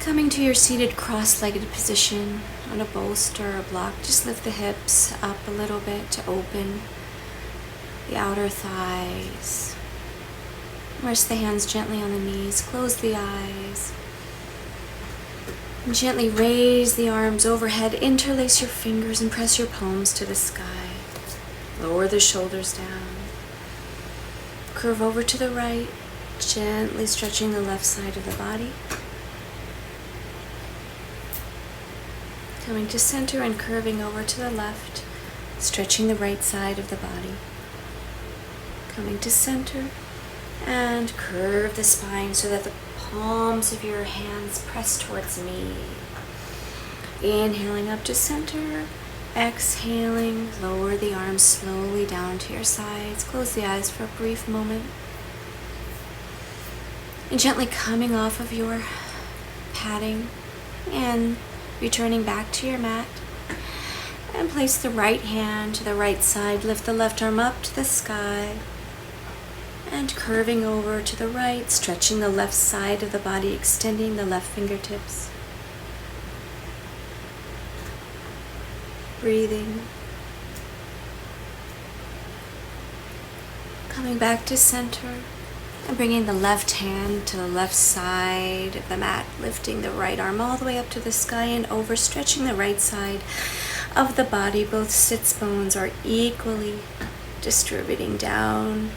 Coming to your seated cross-legged position on a bolster or block, just lift the hips up a little bit to open the outer thighs. Rest the hands gently on the knees, close the eyes. And gently raise the arms overhead, interlace your fingers and press your palms to the sky. Lower the shoulders down. Curve over to the right, gently stretching the left side of the body. Coming to center and curving over to the left, stretching the right side of the body. Coming to center and curve the spine so that the palms of your hands press towards me. Inhaling up to center, exhaling, lower the arms slowly down to your sides. Close the eyes for a brief moment. And gently coming off of your padding and returning back to your mat, and place the right hand to the right side. Lift the left arm up to the sky and curving over to the right, stretching the left side of the body, extending the left fingertips. Breathing. Coming back to center. And bringing the left hand to the left side of the mat, lifting the right arm all the way up to the sky and over, stretching the right side of the body. Both sits bones are equally distributing down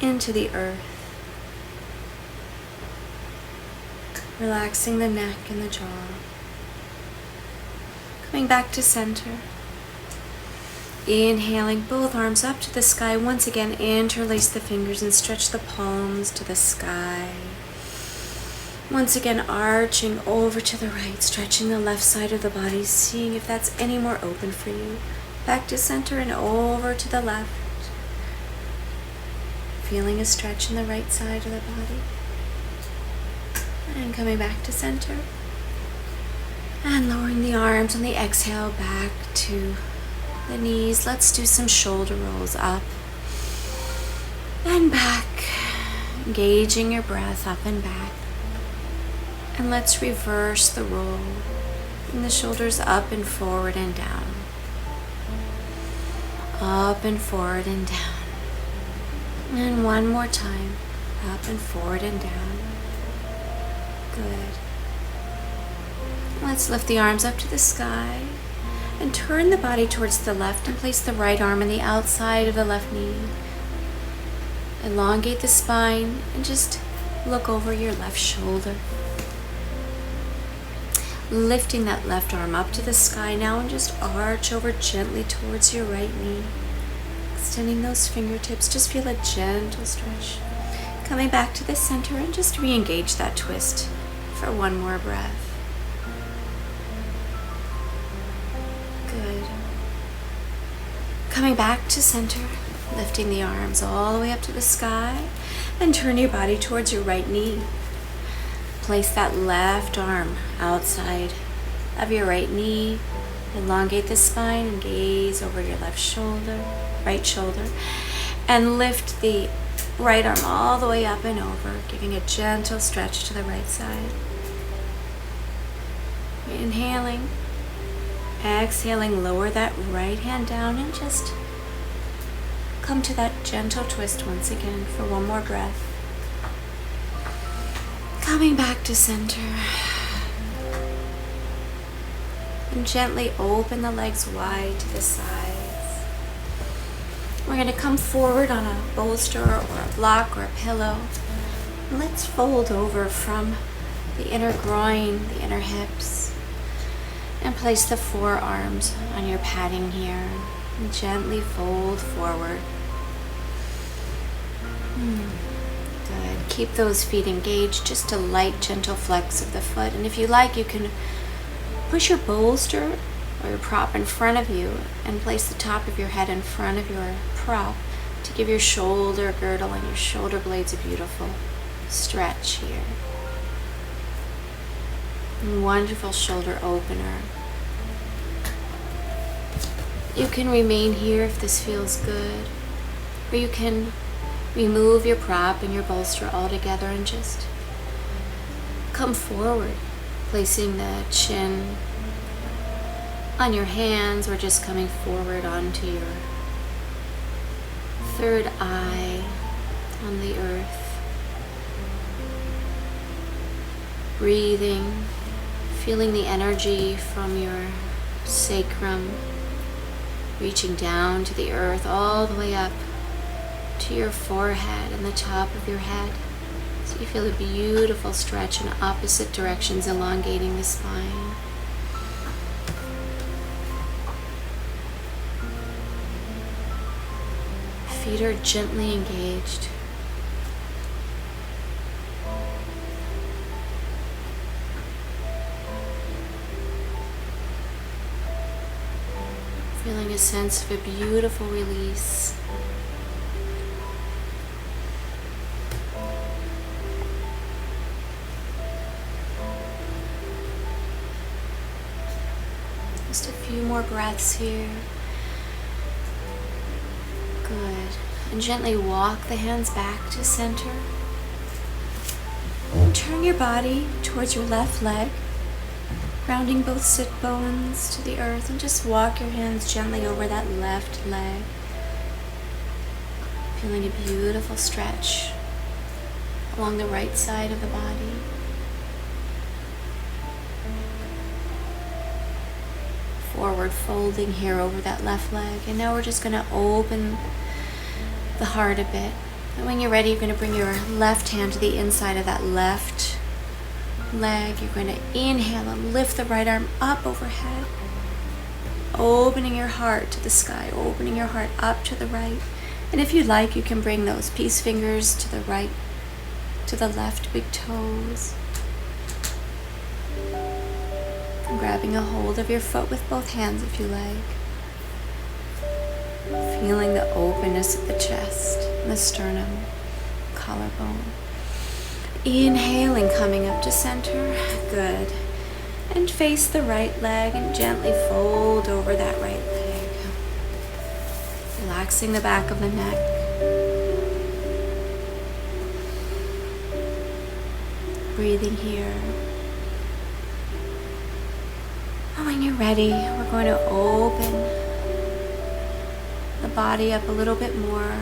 into the earth. Relaxing the neck and the jaw. Coming back to center. Inhaling both arms up to the sky. Once again, interlace the fingers and stretch the palms to the sky. Once again, arching over to the right, stretching the left side of the body, seeing if that's any more open for you. Back to center and over to the left. Feeling a stretch in the right side of the body. And coming back to center. And lowering the arms on the exhale back to the knees. Let's do some shoulder rolls up and back, engaging your breath up and back. And let's reverse the roll. Bring the shoulders up and forward and down. Up and forward and down. And one more time, up and forward and down. Good. Let's lift the arms up to the sky. And turn the body towards the left and place the right arm on the outside of the left knee. Elongate the spine and just look over your left shoulder. Lifting that left arm up to the sky now and just arch over gently towards your right knee. Extending those fingertips, just feel a gentle stretch. Coming back to the center and just re-engage that twist for one more breath. Good. Coming back to center, lifting the arms all the way up to the sky and turn your body towards your right knee. Place that left arm outside of your right knee. Elongate the spine and gaze over your left shoulder, right shoulder, and lift the right arm all the way up and over, giving a gentle stretch to the right side. Inhaling. Exhaling, lower that right hand down and just come to that gentle twist once again for one more breath. Coming back to center. And gently open the legs wide to the sides. We're going to come forward on a bolster or a block or a pillow. Let's fold over from the inner groin, the inner hips. And place the forearms on your padding here and gently fold forward. Good. Keep those feet engaged, just a light, gentle flex of the foot. And if you like, you can push your bolster or your prop in front of you and place the top of your head in front of your prop to give your shoulder girdle and your shoulder blades a beautiful stretch here. Wonderful shoulder opener. You can remain here if this feels good, or you can remove your prop and your bolster altogether and just come forward, Placing the chin on your hands or just coming forward onto your third eye on the earth. Breathing, feeling the energy from your sacrum reaching down to the earth all the way up to your forehead and the top of your head. So you feel a beautiful stretch in opposite directions, elongating the spine. Feet are gently engaged. Feeling a sense of a beautiful release. Just a few more breaths here. Good. And gently walk the hands back to center. And turn your body towards your left leg, grounding both sit bones to the earth, and just walk your hands gently over that left leg. Feeling a beautiful stretch along the right side of the body. Forward folding here over that left leg. And now we're just going to open the heart a bit. And when you're ready, you're going to bring your left hand to the inside of that left leg. You're going to inhale and lift the right arm up overhead, opening your heart to the sky, opening your heart up to the right. And if you like, you can bring those peace fingers to the right, to the left big toes. And grabbing a hold of your foot with both hands if you like. Feeling the openness of the chest, and the sternum, collarbone. Inhaling, coming up to center. Good. And face the right leg and gently fold over that right leg. Relaxing the back of the neck. Breathing here. And when you're ready, we're going to open the body up a little bit more.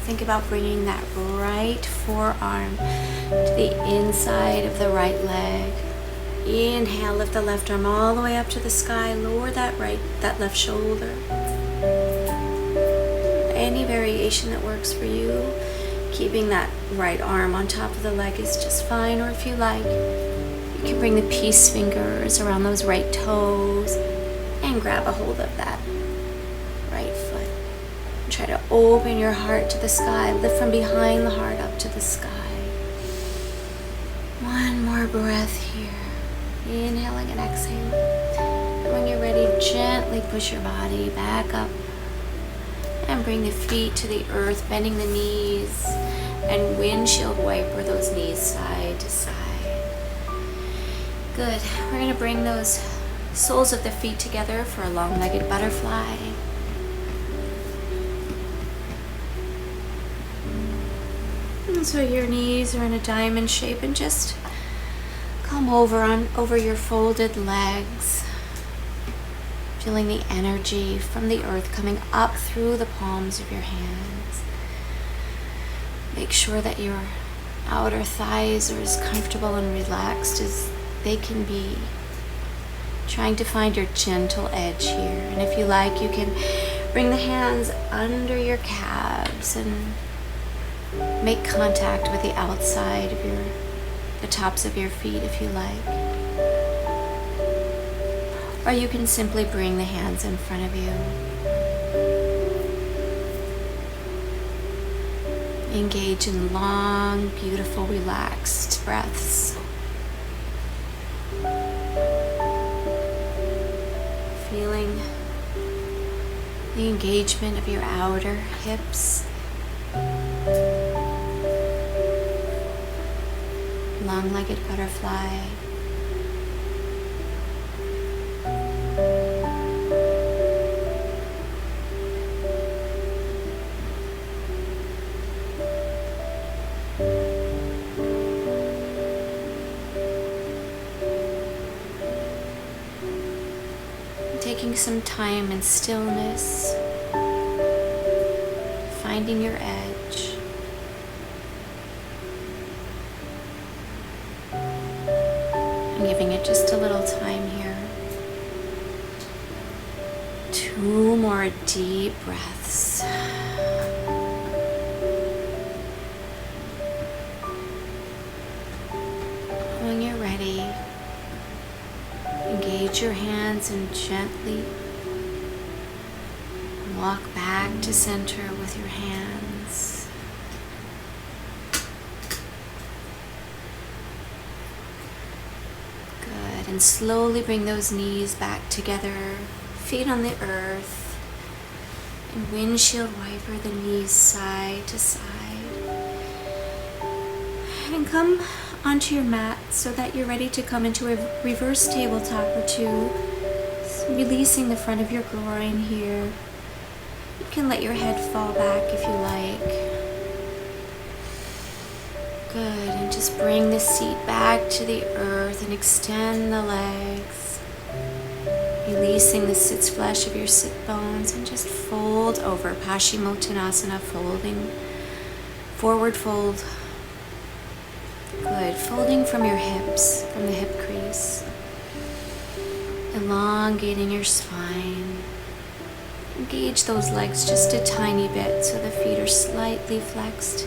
Think about bringing that right forearm to the inside of the right leg. Inhale, lift the left arm all the way up to the sky. Lower that left shoulder. Any variation that works for you. Keeping that right arm on top of the leg is just fine. Or if you like, you can bring the peace fingers around those right toes and grab a hold of that right foot. Try to open your heart to the sky. Lift from behind the heart up to the sky. One more breath here. Inhaling and exhaling. And when you're ready, gently push your body back up. And bring the feet to the earth, bending the knees. And windshield wiper those knees side to side. Good. We're going to bring those soles of the feet together for a long-legged butterfly. And so your knees are in a diamond shape, and just come over your folded legs, feeling the energy from the earth coming up through the palms of your hands. Make sure that your outer thighs are as comfortable and relaxed as they can be. Trying to find your gentle edge here. And if you like, you can bring the hands under your calves and make contact with the outside of the tops of your feet if you like. Or you can simply bring the hands in front of you. Engage in long, beautiful, relaxed breaths. Feeling the engagement of your outer hips. Long-legged butterfly. taking some time in stillness, finding your edge. And giving it just a little time here. 2 more deep breaths. When you're ready, engage your hands and gently walk back to center with your hands. Good. And slowly bring those knees back together, feet on the earth, and windshield wiper the knees side to side. And come onto your mat so that you're ready to come into a reverse tabletop or 2, releasing the front of your groin here. You can let your head fall back if you like. Good, and just bring the seat back to the earth and extend the legs, releasing the sits flesh of your sit bones, and just fold over, Paschimottanasana, folding, forward fold. Good, folding from your hips, from the hip crease, elongating your spine. Engage those legs just a tiny bit so the feet are slightly flexed.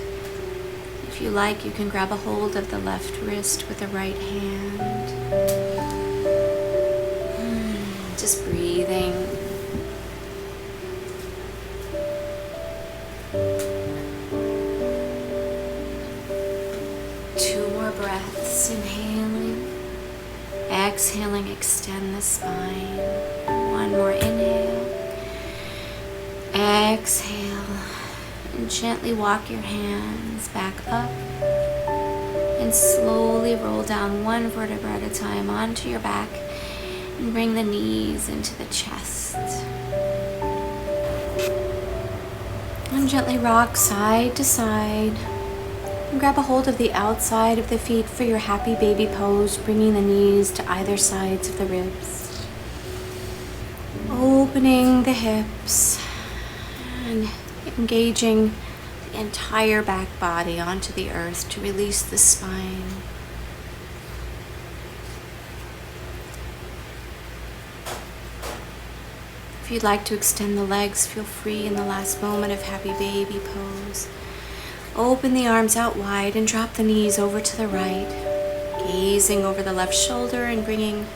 If you like, you can grab a hold of the left wrist with the right hand. Just breathing. Breaths, inhaling, exhaling, extend the spine. 1 more inhale, exhale, and gently walk your hands back up and slowly roll down 1 vertebra at a time onto your back and bring the knees into the chest. And gently rock side to side. And grab a hold of the outside of the feet for your happy baby pose, bringing the knees to either sides of the ribs. Opening the hips and engaging the entire back body onto the earth to release the spine. If you'd like to extend the legs, feel free in the last moment of happy baby pose. Open the arms out wide and drop the knees over to the right, gazing over the left shoulder and bringing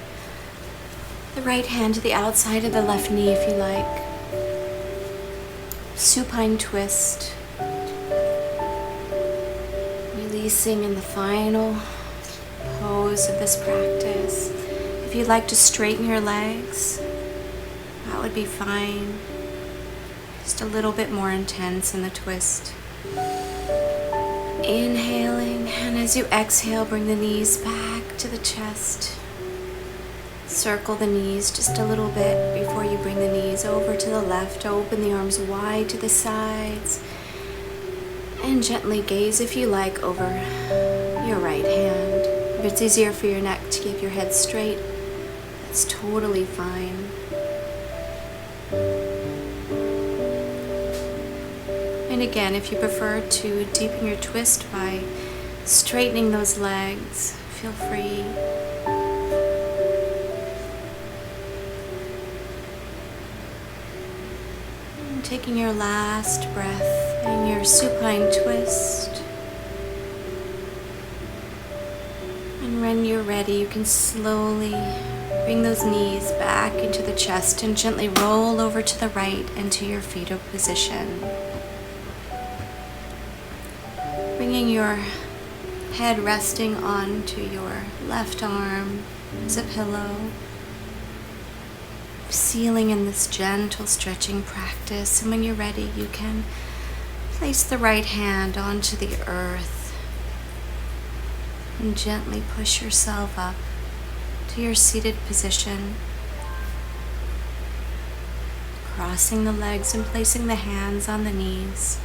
the right hand to the outside of the left knee if you like. Supine twist. Releasing in the final pose of this practice. If you'd like to straighten your legs, that would be fine. Just a little bit more intense in the twist. Inhaling, and as you exhale, bring the knees back to the chest. Circle the knees just a little bit before you bring the knees over to the left. Open the arms wide to the sides. And gently gaze, if you like, over your right hand. If it's easier for your neck to keep your head straight, that's totally fine. And again, if you prefer to deepen your twist by straightening those legs, feel free. And taking your last breath in your supine twist. And when you're ready, you can slowly bring those knees back into the chest and gently roll over to the right into your fetal position. Bringing your head resting onto your left arm as a pillow. Sealing in this gentle stretching practice. And when you're ready, you can place the right hand onto the earth and gently push yourself up to your seated position. Crossing the legs and placing the hands on the knees.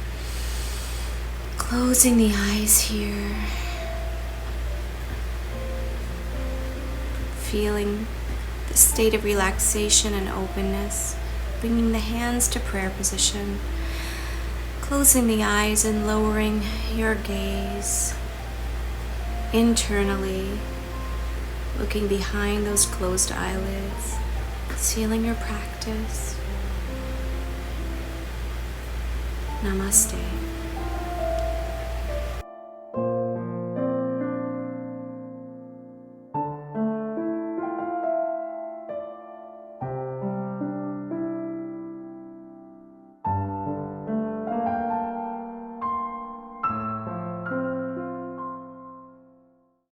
Closing the eyes here. Feeling the state of relaxation and openness, bringing the hands to prayer position, closing the eyes and lowering your gaze internally, looking behind those closed eyelids, sealing your practice. Namaste.